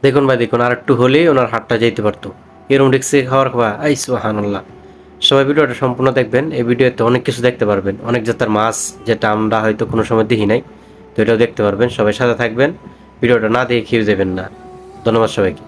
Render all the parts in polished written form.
দেখুন ভাই দেখুন, আর একটু হলেই ওনার হাতটা যেতে পারতো। এরকম রিক্সে খাওয়ার খাওয়া, আই সুবহানাল্লাহ। সবাই ভিডিওটা সম্পূর্ণ দেখবেন। এই ভিডিওতে অনেক কিছু দেখতে পারবেন, অনেক জাতের মাছ যেটা আমরা হয়তো কোনো সময় দেখি নাই, তো এটাও দেখতে পারবেন। সবাই সাথে থাকবেন, ভিডিওটা না দেখে খেয়ে যাবেন না। ধন্যবাদ সবাইকে।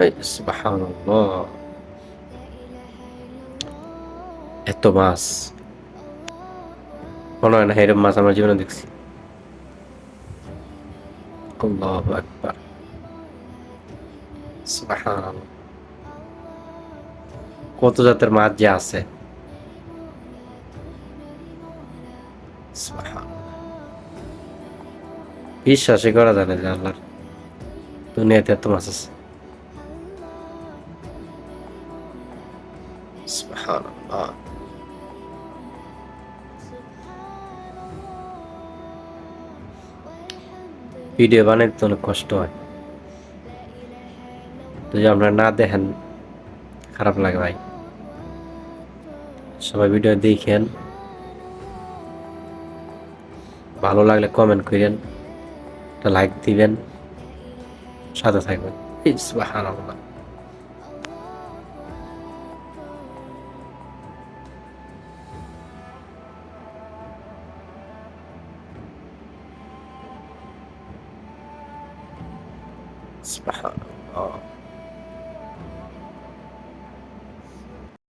এই সুবহানাল্লাহ, এত মাছ মনে হয় না এরকম মাছ আমার জীবনে দেখছি। আল্লাহু আকবার, সুবহানাল্লাহ। কত জাতের মাছ যে আছে, সুবহানাল্লাহ। বিশ্বাসই করা যায় না যে আল্লাহর দুনিয়াতে এত মাছ আছে, সুবহানাল্লাহ। ভিডিও বানাইতে অনেক কষ্ট হয়, তো যদি আপনারা না দেখেন খারাপ লাগে ভাই। সবাই ভিডিও দেখেন, ভালো লাগলে কমেন্ট করেন, একটা লাইক দিবেন, সাথে থাকবেন। এই সুবহানাল্লাহ। সুবহানাল্লাহ।